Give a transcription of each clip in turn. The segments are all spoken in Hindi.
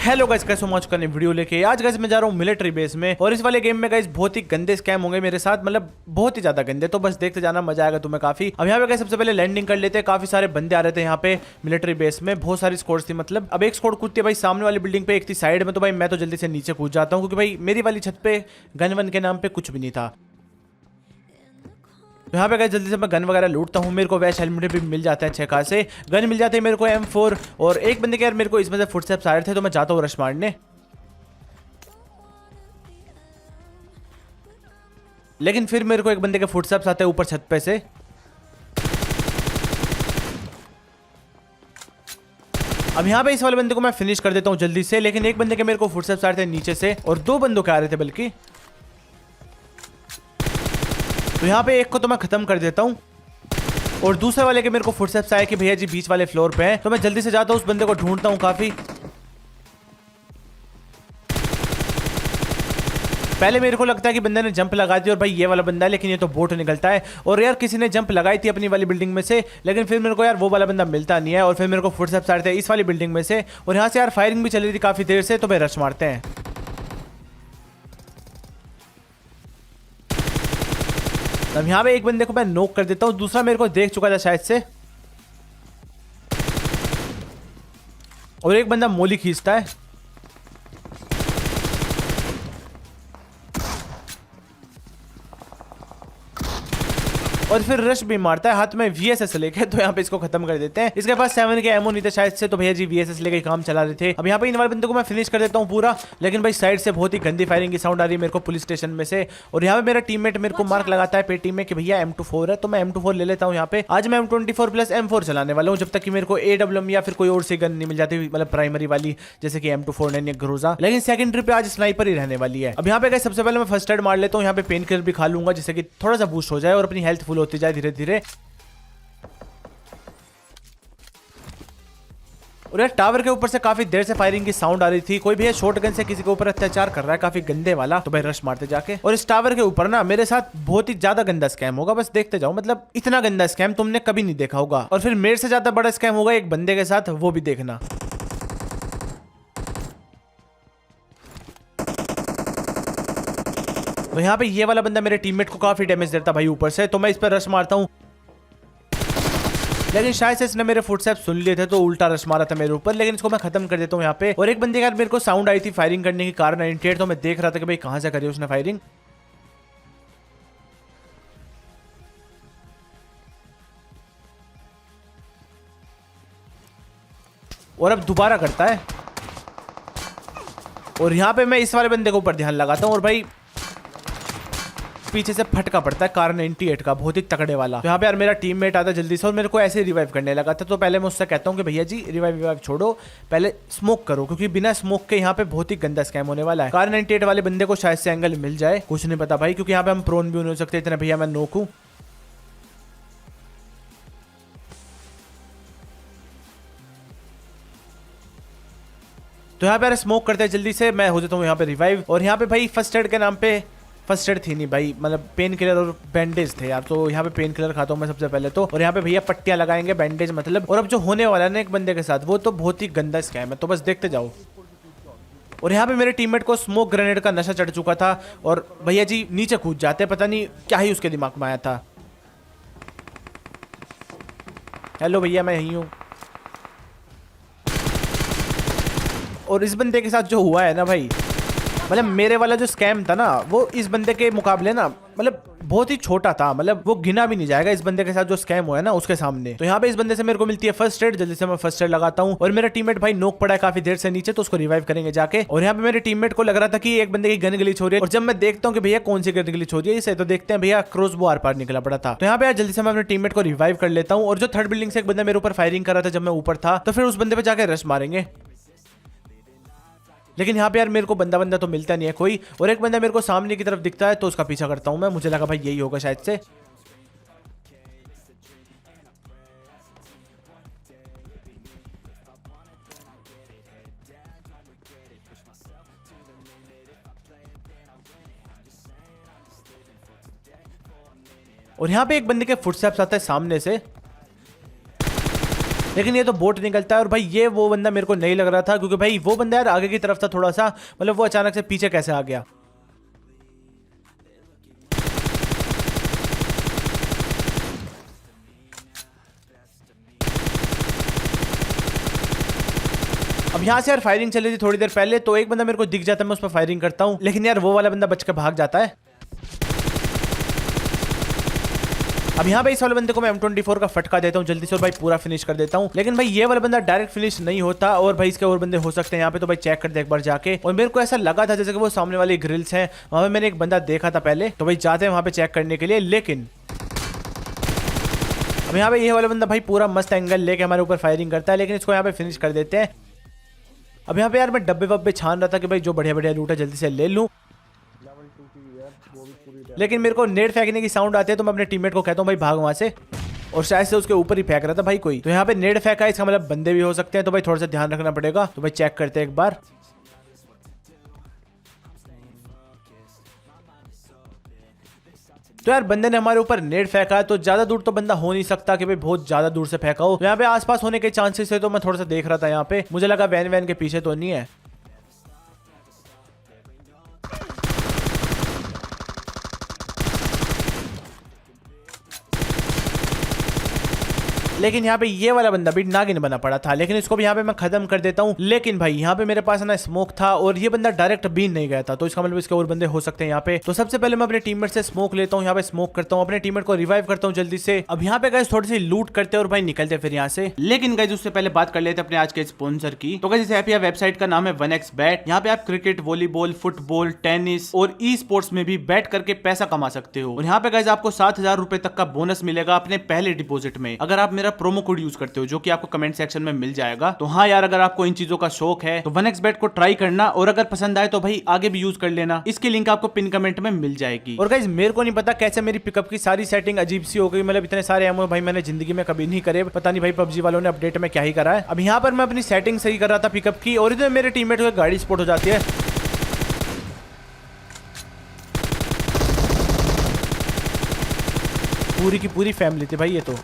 हेलो गाइस, कैसे हो? मौज करने वीडियो लेके आज गाइस मैं जा रहा हूँ मिलिट्री बेस में। और इस वाले गेम में गाइस बहुत ही गंदे स्कैम होंगे मेरे साथ, मतलब बहुत ही ज्यादा गंदे। तो बस देखते जाना, मजा आएगा तुम्हें काफी। अब यहाँ पे गाइस सबसे पहले लैंडिंग कर लेते हैं। काफी सारे बंदे आ रहे थे यहाँ पे मिलिट्री बेस में, बहुत सारी स्क्वाड्स थी। मतलब अब एक स्क्वाड कूदती है भाई सामने वाली बिल्डिंग पे, एक थी साइड में। तो भाई मैं तो जल्दी से नीचे कूद जाता हूँ, क्योंकि भाई मेरी वाली छत पे गन वन के नाम पे कुछ भी नहीं था। तो यहाँ पे गए जल्दी से मैं गन वगैरह लूटता हूँ। मेरे को वैश हेलमेट भी मिल जाता है, अच्छे खासे गन मिल जाते हैं मेरे को M4। और एक बंदे के यार मेरे को इसमें से फुटस्टेप्स आ रहे थे, तो मैं जाता हूँ रश मारने। लेकिन फिर मेरे को एक बंदे के फुटस्टेप्स आते हैं ऊपर छत पे से। अब यहाँ पे इस वाले बंदे को मैं फिनिश कर देता हूँ जल्दी से। लेकिन एक बंदे के मेरे को फुटस्टेप्स आ रहे थे नीचे से, और दो बंदों के आ रहे थे बल्कि। तो यहाँ पे एक को तो मैं खत्म कर देता हूँ, और दूसरे वाले के मेरे को फुटस्टेप्स आए कि भैया जी बीच वाले फ्लोर पे है। तो मैं जल्दी से जाता हूँ, उस बंदे को ढूंढता हूँ काफी। पहले मेरे को लगता है कि बंदे ने जंप लगा दी और भाई ये वाला बंदा है, लेकिन ये तो बोट निकलता है। और यार किसी ने जंप लगाई थी अपनी वाली बिल्डिंग में से, लेकिन फिर मेरे को यार वो वाला बंदा मिलता नहीं है। और फिर मेरे को फुटस्टेप्स आ रहे थे इस वाली बिल्डिंग में से, और यहाँ से यार फायरिंग भी चल रही थी काफी देर से। तो भाई रश मारते हैं। अब यहाँ पे एक बंदे को मैं नॉक कर देता हूँ, दूसरा मेरे को देख चुका था शायद से, और एक बंदा मोली खींचता है। और फिर रश भी मारता है हाथ में VSS लेके। तो यहाँ पे इसको खत्म कर देते हैं। इसके पास 7 के एमो नहीं थे शायद से, तो भैया जी VSS लेके काम चला रहे थे। अब यहाँ पे इन वाले बंदे को मैं फिनिश कर देता हूँ पूरा। लेकिन भाई साइड से बहुत ही गंदी फायरिंग की साउंड आ रही है मेरे को पुलिस स्टेशन में से। और यहाँ पे मेरा टीममेट मेरे को मार्क लगाता है पेटी में कि भैया M24 है, तो मैं M24 ले लेता हूँ। यहाँ पे आज मैं M24 प्लस M4 चलाने वाला हूँ, जब तक कि मेरे को AWM या फिर कोई और सी गन नहीं मिल जाती, मतलब प्राइमरी वाली, जैसे कि M249 या ग्रोजा। लेकिन सेकेंडरी पे आज स्नाइपर ही रहने वाली है। अब यहाँ पे सबसे पहले मैं फर्स्ट एड मार लेता हूँ। यहाँ पे पेन किलर भी खा लूंगा, जिससे कि थोड़ा सा बूस्ट हो जाए और अपनी हेल्थ फुल होती जाए धीरे धीरे। और यार टावर के ऊपर से काफी देर से फायरिंग की साउंड आ रही थी। कोई भी है शॉटगन से किसी के ऊपर अत्याचार कर रहा है, काफी गंदे वाला। तो भाई रश मारते जाके। और इस टावर के ऊपर ना मेरे साथ बहुत ही ज्यादा गंदा स्कैम होगा, बस देखते जाओ। मतलब इतना गंदा स्कैम तुमने कभी नहीं देखा होगा। और फिर मेरे से ज्यादा बड़ा स्कैम होगा एक बंदे के साथ, वो भी देखना। तो यहाँ पे ये वाला बंदा मेरे टीममेट को काफी डैमेज देता भाई ऊपर से, तो मैं इस पर रश मारता हूँ। लेकिन शायद से इसने मेरे फुटस्टेप्स सुन लिए थे, तो उल्टा रश मारा था मेरे ऊपर। लेकिन इसको मैं खत्म कर देता हूँ यहाँ पे। और एक बंदे का मेरे को साउंड आई थी फायरिंग करने की कार 98, तो मैं देख रहा था कि भाई कहां से करी उसने फायरिंग। और अब दोबारा करता है। और यहाँ पे मैं इस वाले बंदे के ऊपर ध्यान लगाता हूँ, और भाई पीछे से फटका पड़ता है कार 98 का, बहुत ही तगड़े वाला। तो यहाँ पे यार मेरा टीममेट आता जल्दी से, और मेरे को ऐसे रिवाइव करने लगा था। तो पहले मैं उससे कहता हूँ कि भैया जी रिवाइव छोड़ो, पहले स्मोक करो, क्योंकि बिना स्मोक के यहाँ पे बहुत ही गंदा स्कैम होने वाला है। कार 98 वाले बंदे को शायद से एंगल मिल जाए, कुछ नहीं पता भाई, क्योंकि यहाँ पे हम प्रोन भी नहीं हो सकते इतने। भैया मैं नोक हूँ। तो यहाँ पे यार स्मोक करते हैं जल्दी से, मैं हो जाता हूँ यहाँ पे रिवाइव। और यहाँ पे भाई फर्स्ट एड के नाम पे, फर्स्ट एड थी नहीं भाई, मतलब पेन किलर और बैंडेज थे यार। तो यहाँ पे पेन किलर खाता हूँ मैं सबसे पहले तो। और यहाँ पे भैया पट्टियां लगाएंगे, बैंडेज मतलब। और अब जो होने वाला है ना एक बंदे के साथ, वो तो बहुत ही गंदा स्कैम है, तो बस देखते जाओ। और यहाँ पे मेरे टीममेट को स्मोक ग्रेनेड का नशा चढ़ चुका था, और भैया जी नीचे कूद जाते, पता नहीं क्या ही उसके दिमाग में आया था। हेलो भैया मैं यहीं हूँ। और इस बंदे के साथ जो हुआ है ना भाई, मतलब मेरे वाला जो स्कैम था ना, वो इस बंदे के मुकाबले ना मतलब बहुत ही छोटा था। मतलब वो गिना भी नहीं जाएगा इस बंदे के साथ जो स्कैम हुआ है ना उसके सामने। तो यहाँ पे इस बंदे से मेरे को मिलती है फर्स्ट एड, जल्दी से मैं फर्स्ट एड लगाता हूँ। और मेरा टीममेट भाई नोक पड़ा है काफी देर से नीचे, तो उसको रिवाइव करेंगे जाके। और यहाँ पे मेरे टीममेट को लग रहा था कि एक बंदे की गन ग्लिच हो रही है, और जब मैं देखता हूँ कि भैया कौन सी गन ग्लिच हो रही है इसे, तो देखते हैं भैया क्रॉसबो आर पार निकला पड़ा था। तो यहाँ पे यार जल्दी से मैं अपने टीममेट को रिवाइव कर लेता हूँ। और जो थर्ड बिल्डिंग से एक बंदा मेरे ऊपर फायरिंग कर रहा था जब मैं ऊपर था, तो फिर उस बंदे पे जाकर रश मारेंगे। लेकिन यहाँ पे यार मेरे को बंदा तो मिलता नहीं है कोई। और एक बंदा मेरे को सामने की तरफ दिखता है, तो उसका पीछा करता हूँ मैं। मुझे लगा भाई यही होगा शायद से। और यहाँ पे एक बंदे के फुटस्टेप्स आते हैं सामने से, लेकिन ये तो बोट निकलता है। और भाई ये वो बंदा मेरे को नहीं लग रहा था, क्योंकि भाई वो बंदा यार आगे की तरफ था थोड़ा सा, मतलब वो अचानक से पीछे कैसे आ गया। अब यहाँ से यार फायरिंग चली थी थोड़ी देर पहले, तो एक बंदा मेरे को दिख जाता है, मैं उस पर फायरिंग करता हूँ, लेकिन यार वो वाला बंदा बच के भाग जाता है। अब यहाँ पे इस वाले बंदे को मैं M24 का फटका देता हूँ जल्दी से और भाई पूरा फिनिश कर देता हूँ। लेकिन भाई ये वाला बंदा डायरेक्ट फिनिश नहीं होता और भाई इसके और बंदे हो सकते हैं यहाँ पे, तो भाई चेक कर दे एक बार जाके। और मेरे को ऐसा लगा था जैसे कि वो सामने वाली ग्रिल्स हैं, वहां पे मैंने एक बंदा देखा था पहले, तो भाई जाते हैं वहां पे चेक करने के लिए। लेकिन अब यहाँ पे ये वाला बंदा भाई पूरा मस्त एंगल लेके हमारे ऊपर फायरिंग करता है, लेकिन इसको यहाँ पे फिनिश कर देते हैं। अब यहाँ पे यार मैं डब्बे वब्बे छान रहा था कि भाई जो बढ़िया बढ़िया लूट है जल्दी से ले लूं, लेकिन मेरे को नेट फेंकने की साउंड आती है, तो मैं अपने टीममेट को कहता हूँ भाई भाग वहां से, और शायद से उसके ऊपर ही फेंक रहा था भाई कोई। तो यहाँ पे नेट फेंका है, इसका मतलब बंदे भी हो सकते हैं, तो भाई थोड़ा सा ध्यान रखना पड़ेगा। तो भाई चेक करते हैं एक बार। तो यार बंदे ने हमारे ऊपर नेट फेंका है, तो ज्यादा दूर तो बंदा हो नहीं सकता कि भाई बहुत ज्यादा दूर से फेंका हो। तो यहाँ पे आसपास होने के चांसेस है, तो मैं थोड़ा सा देख रहा था यहाँ पे, मुझे लगा वैन वैन के पीछे तो नहीं है। लेकिन यहाँ पे ये वाला बंदा भी नागिन बना पड़ा था, लेकिन इसको भी यहाँ पे मैं खत्म कर देता हूँ। लेकिन भाई यहाँ पे मेरे पास ना स्मोक था और ये बंदा डायरेक्ट बीन नहीं गया था, तो इसका मतलब इसके और बंदे हो सकते हैं यहाँ पे। तो सबसे पहले मैं अपने टीममेट से स्मोक लेता हूँ, यहाँ पे स्मोक करता हूँ, अपने टीममेट को रिवाइव करता हूँ जल्दी से। अब यहाँ पे गाइस थोड़ी सी लूट करते हैं और भाई निकलते फिर यहाँ से। लेकिन गाइस उससे पहले बात कर लेते हैं अपने आज के स्पॉन्सर की। तो गाइस इस वेबसाइट का नाम है 1xBet। यहाँ पे आप क्रिकेट, वॉलीबॉल, फुटबॉल, टेनिस और ई स्पोर्ट्स में भी बैट करके पैसा कमा सकते हो। और यहाँ पे गाइस आपको 7,000 रुपए तक का बोनस मिलेगा अपने पहले डिपॉजिट में, अगर आप मेरा प्रोमो कोड यूज करते हो, जो कि आपको कमेंट सेक्शन में मिल जाएगा। तो हाँ यार, अगर आपको इन चीजों का शौक है तो 1xBet को ट्राई करना, और अगर पसंद आए तो भाई आगे भी यूज कर लेना। इसकी लिंक आपको पिन कमेंट में मिल जाएगी। और गाइस मेरे को नहीं पता कैसे मेरी पिकअप की सारी सेटिंग अजीब सी हो गई, मतलब इतने सारे एमओ भाई मैंने जिंदगी में कभी नहीं करे, पता नहीं भाई पबजी वालों ने अपडेट में क्या ही करा है। अब यहाँ पर मैं अपनी सेटिंग सही कर रहा था पिकअप की, और इधर मेरे टीममेट को गाड़ी स्पॉट हो जाती है। पूरी की पूरी फैमिली थी भाई ये तो।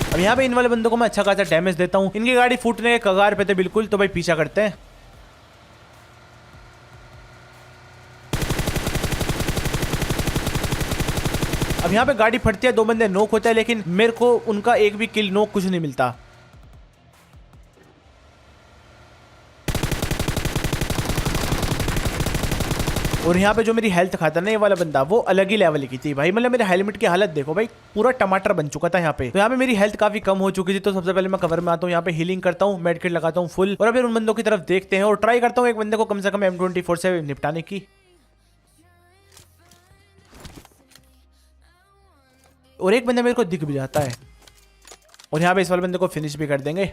अब यहाँ पे इन वाले बंदों को मैं अच्छा खासा डैमेज देता हूँ, इनकी गाड़ी फूटने के कगार पे थे बिल्कुल, तो भाई पीछा करते हैं। अब यहाँ पे गाड़ी फटती है, 2 बंदे नॉक होते हैं, लेकिन मेरे को उनका एक भी किल नॉक कुछ नहीं मिलता। और यहाँ पे जो मेरी हेल्थ खाता ना ये वाला बंदा, वो अलग ही लेवल की थी भाई, मतलब मेरे हेलमेट की हालत देखो भाई, पूरा टमाटर बन चुका था यहाँ पे। तो यहाँ पे मेरी हेल्थ काफी कम हो चुकी थी, तो सबसे पहले मैं कवर में आता हूँ, यहाँ पे हीलिंग करता हूँ, मेडकिट लगाता हूँ फुल, और फिर उन बंदों की तरफ देखते हैं और ट्राई करता हूँ एक बंदे को कम से कम M24 से निपटाने की। और एक बंदा मेरे को दिख भी जाता है, और यहाँ पे इस वाले बंदे को फिनिश भी कर देंगे।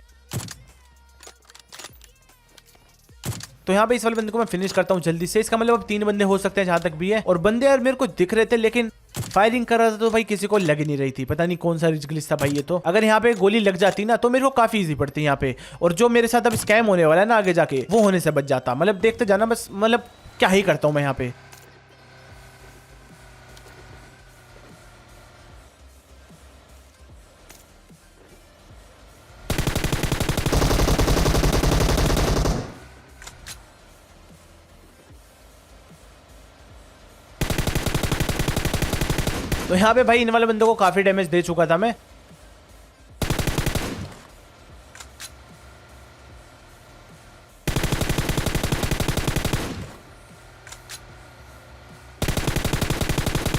तो यहाँ पे इस वाले बंदे को मैं फिनिश करता हूँ जल्दी से, इसका मतलब अब 3 बंदे हो सकते हैं जहां तक भी है। और बंदे यार मेरे को दिख रहे थे, लेकिन फायरिंग कर रहा था तो भाई किसी को लग नहीं रही थी, पता नहीं कौन सा रिज ग्लिच था भाई ये तो। अगर यहाँ पे गोली लग जाती ना तो मेरे को काफी इजी पड़ती यहाँ पे, और जो मेरे साथ अब स्कैम होने वाला है ना आगे जाके, वो होने से बच जाता। मतलब देखते जाना बस, मतलब क्या ही करता हूँ मैं यहाँ पे। तो यहाँ पे भाई इन वाले बंदों को काफी डैमेज दे चुका था मैं।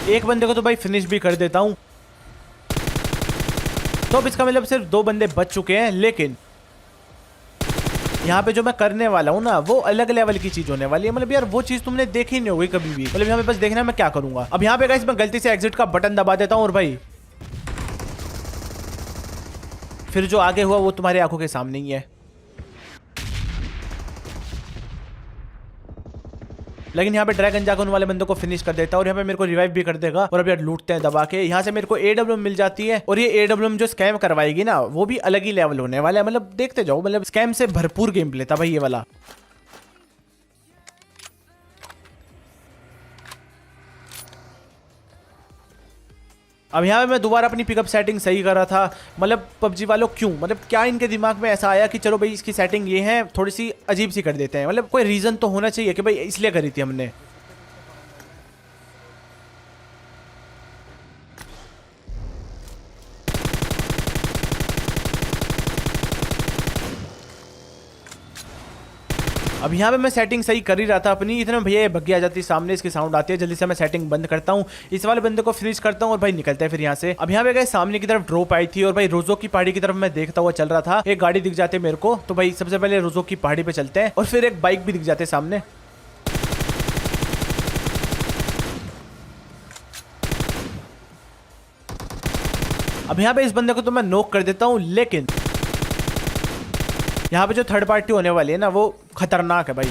एक बंदे को तो भाई फिनिश भी कर देता हूं। तो अब इसका मतलब सिर्फ 2 बंदे बच चुके हैं, लेकिन यहाँ पे जो मैं करने वाला हूँ ना, वो अलग लेवल की चीज होने वाली है। मतलब यार वो चीज तुमने देखी नहीं होगी कभी भी, मतलब यहाँ पे बस देखना मैं क्या करूंगा। अब यहाँ पे गाइस मैं गलती से एग्जिट का बटन दबा देता हूँ, और भाई फिर जो आगे हुआ वो तुम्हारी आंखों के सामने ही है। लेकिन यहाँ पे ड्रैगन जाकर उन वाले बंदों को फिनिश कर देता है, और यहाँ पे मेरे को रिवाइव भी कर देगा। और अब यार लूटते हैं दबा के, यहाँ से मेरे को AWM मिल जाती है, और ये AWM जो स्कैम करवाएगी ना, वो भी अलग ही लेवल होने वाला है। मतलब देखते जाओ, मतलब स्कैम से भरपूर गेम प्ले था भाई ये वाला। अब यहाँ पे मैं दोबारा अपनी पिकअप सेटिंग सही कर रहा था। मतलब पबजी वालों क्यों, मतलब क्या इनके दिमाग में ऐसा आया कि चलो भाई इसकी सेटिंग ये है, थोड़ी सी अजीब सी कर देते हैं। मतलब कोई रीजन तो होना चाहिए कि भाई इसलिए करी थी हमने। अब यहाँ पे मैं सेटिंग सही कर ही रहा था अपनी, इतने भैया ये बग्गी आ जाती है सामने, इसकी साउंड आती है। जल्दी से मैं सेटिंग बंद करता हूँ, इस वाले बंदे को फिनिश करता हूँ और भाई निकलते हैं फिर यहाँ से। अब यहाँ पे गए सामने की तरफ ड्रॉप आई थी और भाई रोजो की पहाड़ी की तरफ मैं देखता हुआ चल रहा था। एक गाड़ी दिख जाती है मेरे को, तो भाई सबसे पहले रोजो की पहाड़ी पे चलते हैं और फिर एक बाइक भी दिख जाते हैं सामने। अब यहाँ पे इस बंदे को तो मैं नॉक कर देता हूँ, लेकिन यहाँ पे जो थर्ड पार्टी होने वाली है ना वो खतरनाक है भाई।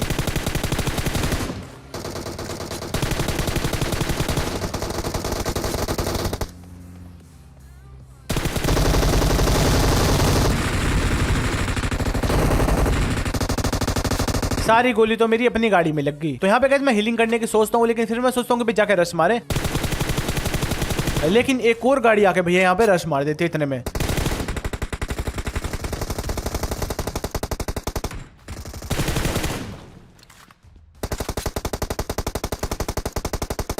सारी गोली तो मेरी अपनी गाड़ी में लग गई। तो यहाँ पे मैं हीलिंग करने की सोचता हूँ, लेकिन फिर मैं सोचता हूँ कि जाके रश मारे, लेकिन एक और गाड़ी आके भैया यहाँ पे रश मार देते इतने में।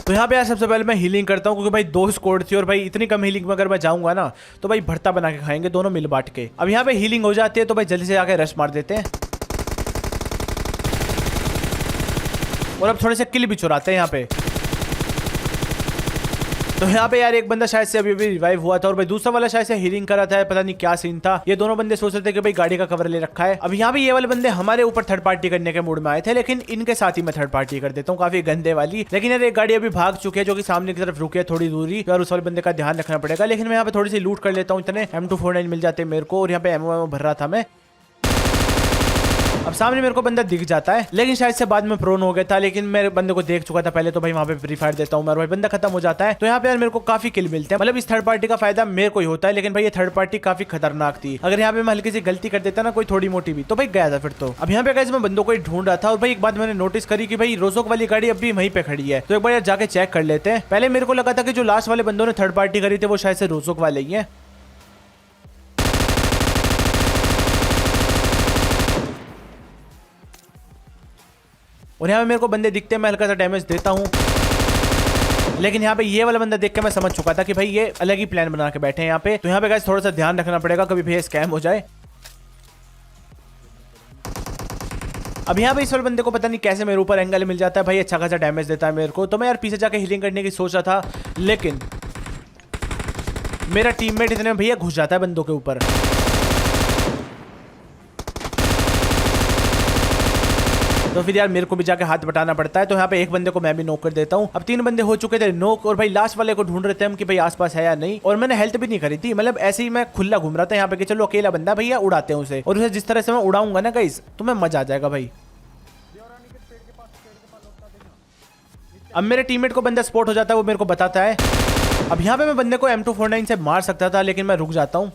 तो यहाँ पे यार सबसे पहले मैं हीलिंग करता हूँ, क्योंकि भाई 2 स्क्वाड थी और भाई इतनी कम हीलिंग में अगर मैं जाऊंगा ना तो भाई भरता बना के खाएंगे दोनों मिल बांट के। अब यहाँ पे हीलिंग हो जाती है तो भाई जल्दी से जाके रश मार देते हैं और अब थोड़े से किल भी चुराते हैं यहाँ पे। तो यहाँ पे यार एक बंदा शायद से अभी रिवाइव हुआ था और भाई दूसरा वाला शायद से हीलिंग कर रहा था, पता नहीं क्या सीन था। ये दोनों बंदे सोच रहे थे कि भाई गाड़ी का कवर ले रखा है। अब यहाँ पे ये वाले बंदे हमारे ऊपर थर्ड पार्टी करने के मूड में आए थे, लेकिन इनके साथ ही मैं थर्ड पार्टी कर देता हूँ काफी गंदे वाली। लेकिन यार एक गाड़ी अभी भाग चुकी है जो कि सामने की तरफ रुकी है थोड़ी दूरी, और उस वाले बंदे का ध्यान रखना पड़ेगा। लेकिन मैं यहाँ पे थोड़ी सी लूट कर लेता हूँ, इतने M249 मिल जाते हैं मेरे को और यहाँ पे एमओ भर रहा था मैं। अब सामने मेरे को बंदा दिख जाता है, लेकिन शायद से बाद में प्रोन हो गया था, लेकिन मेरे बंदे को देख चुका था पहले, तो भाई वहां पे फ्री फायर देता हूँ मैं, भाई बंदा खत्म हो जाता है। तो यहाँ पे यार मेरे को काफी किल मिलते हैं। मतलब इस थर्ड पार्टी का फायदा मेरे को ही होता है, लेकिन भाई ये थर्ड पार्टी काफी खतरनाक थी। अगर यहाँ पे मैं हल्की सी गलती कर देता ना कोई थोड़ी मोटी भी, तो भाई गया था फिर तो। अब यहाँ पे गाइस मैं बंदों को ही ढूंढ रहा था और भाई एक बात मैंने नोटिस करी कि भाई रोजोक वाली गाड़ी अभी वहीं पे खड़ी है, तो एक बार यार जाके चेक कर लेते हैं। पहले मेरे को लगा था कि जो लास्ट वाले बंदों ने थर्ड पार्टी करी थी वो शायद से रोजोक वाले ही है। और यहाँ पे मेरे को बंदे दिखते हैं, मैं हल्का सा डैमेज देता हूँ, लेकिन यहाँ पे ये वाला बंदा देख के मैं समझ चुका था कि भाई ये अलग ही प्लान बना के बैठे हैं यहाँ पे। तो यहाँ पे गाइस थोड़ा सा ध्यान रखना पड़ेगा, कभी भैया स्कैम हो जाए। अब यहाँ पे इस वाले बंदे को पता नहीं कैसे मेरे ऊपर एंगल मिल जाता है भाई, अच्छा खासा डैमेज देता है मेरे को। तो मैं यार पीछे जाके हीलिंग करने की सोच रहा था, लेकिन मेरा टीममेट इतने में भैया घुस जाता है बंदों के ऊपर। तो फिर यार मेरे को भी जाके हाथ बटाना पड़ता है। तो यहाँ पे एक बंदे को मैं भी नॉक कर देता हूँ। अब 3 बंदे हो चुके थे नॉक, और भाई लास्ट वाले को ढूंढ रहे थे हम कि भाई आसपास है या नहीं। और मैंने हेल्थ भी नहीं करी थी, मतलब ऐसे ही मैं खुला घूम रहा था यहाँ पे कि चलो अकेला बंदा भैया उड़ाते हैं उसे, और उसे जिस तरह से मैं उड़ाऊंगा ना गाइस तो मैं मजा आ जाएगा भाई। अब मेरे टीममेट को बंदा स्पॉट हो जाता है, वो मेरे को बताता है। अब यहाँ पे मैं बंदे को M249 से मार सकता था, लेकिन मैं रुक जाता हूँ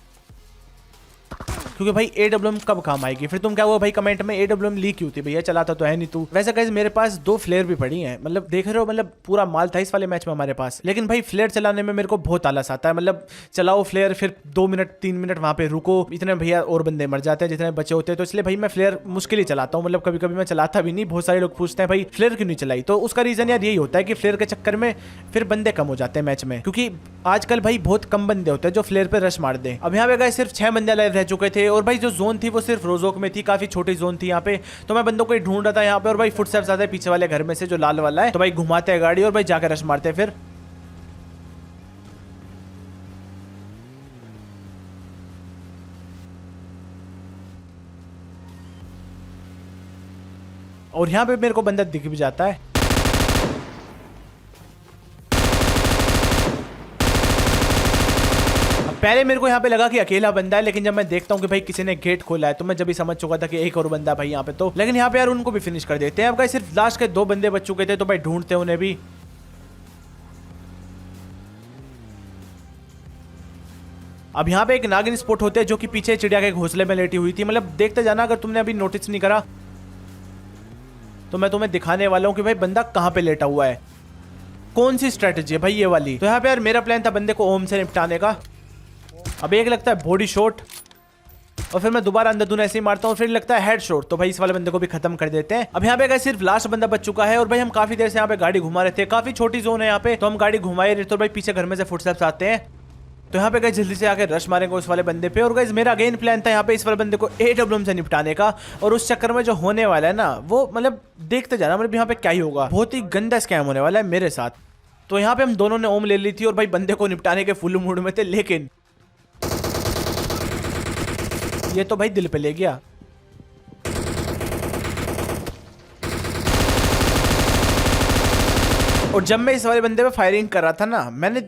क्योंकि भाई AWM कब काम आएगी। फिर तुम क्या हुआ भाई कमेंट में AWM ली क्यों थी भैया, चलाता तो है नहीं तू। वैसे गाइस मेरे पास 2 फ्लेयर भी पड़ी हैं, मतलब देख रहे हो, मतलब पूरा माल था इस वाले मैच में हमारे पास। लेकिन भाई फ्लेयर चलाने में मेरे को बहुत आलस आता है, मतलब चलाओ फ्लेयर, फिर 2 मिनट 3 मिनट वहां पे रुको, इतने भैया और बंदे मर जाते हैं जितने बचे होते हैं। तो इसलिए भाई मैं फ्लेयर मुश्किल ही चलाता हूँ, मतलब कभी कभी मैं चलाता भी नहीं। बहुत सारे लोग पूछते हैं भाई फ्लेयर क्यों नहीं चलाई, तो उसका रीजन यार यही होता है कि फ्लेयर के चक्कर में फिर बंदे कम हो जाते हैं मैच में, क्योंकि आजकल भाई बहुत कम बंदे होते हैं जो फ्लेयर पे रश मार दे। अब यहाँ पे गाइस सिर्फ 6 बंदे लाइव रह चुके थे, और भाई जो जोन थी वो सिर्फ रोजोक में थी, काफी छोटी जोन थी यहाँ पे। तो मैं बंदों को ही ढूंढ रहा था यहाँ पे, और भाई फुटस्टेप्स आते हैं पीछे वाले घर में से जो लाल वाला है, तो भाई घुमाते हैं गाड़ी और भाई जाकर रश मारते हैं फिर। और यहाँ पे मेरे को बंदा दिख भी जाता है। पहले मेरे को यहाँ पे लगा कि अकेला बंदा है, लेकिन जब मैं देखता हूँ कि भाई किसी ने गेट खोला है तो मैं जब भी समझ चुका था कि एक और बंदा भाई यहाँ पे। तो लेकिन यहाँ पे यार उनको भी फिनिश कर देते हैं। अब गाइस सिर्फ लास्ट के 2 बंदे बच चुके थे, तो भाई ढूंढते हैं उन्हें भी। अब यहाँ पे एक नागिन स्पॉट होते हैं जो कि पीछे चिड़िया के घोंसले में लेटी हुई थी, मतलब देखते जाना अगर तुमने अभी नोटिस नहीं करा तो मैं तुम्हें दिखाने वाला हूँ कि भाई बंदा कहाँ पे लेटा हुआ है। कौन सी स्ट्रेटेजी है भाई ये वाली? तो यहाँ पे यार मेरा प्लान था बंदे को ओम से निपटाने का। अब एक लगता है बॉडी शॉट और फिर मैं दोबारा अंधाधुन ऐसे ही मारता हूँ, फिर लगता है हेड शॉट। तो भाई इस वाले बंदे को भी खत्म कर देते हैं। अब यहाँ पे गाइस सिर्फ लास्ट बंदा बच चुका है और भाई हम काफी देर से यहाँ पे गाड़ी घुमा रहे थे, काफी छोटी जोन है यहाँ पे, तो हम गाड़ी घुमाए रहे। तो भाई पीछे घर में से फुटस्टेप्स आते हैं, तो यहाँ पे गाइस जल्दी से आके रश मारेंगे उस वाले बंदे पे। और गाइस मेरा अगेन प्लान था यहाँ पे इस वाले बंदे को AWM से निपटाने का, और उस चक्कर में जो होने वाला है ना वो मतलब देखते जाना, मतलब यहाँ पे क्या ही होगा, बहुत ही गंदा स्कैम होने वाला है मेरे साथ। तो यहाँ पे हम दोनों ने ओम ले ली थी और भाई बंदे को निपटाने के फुल मूड में थे, लेकिन ये तो भाई दिल पे ले गया। और जब मैं इस वाले बंदे पे फायरिंग कर रहा था ना, मैंने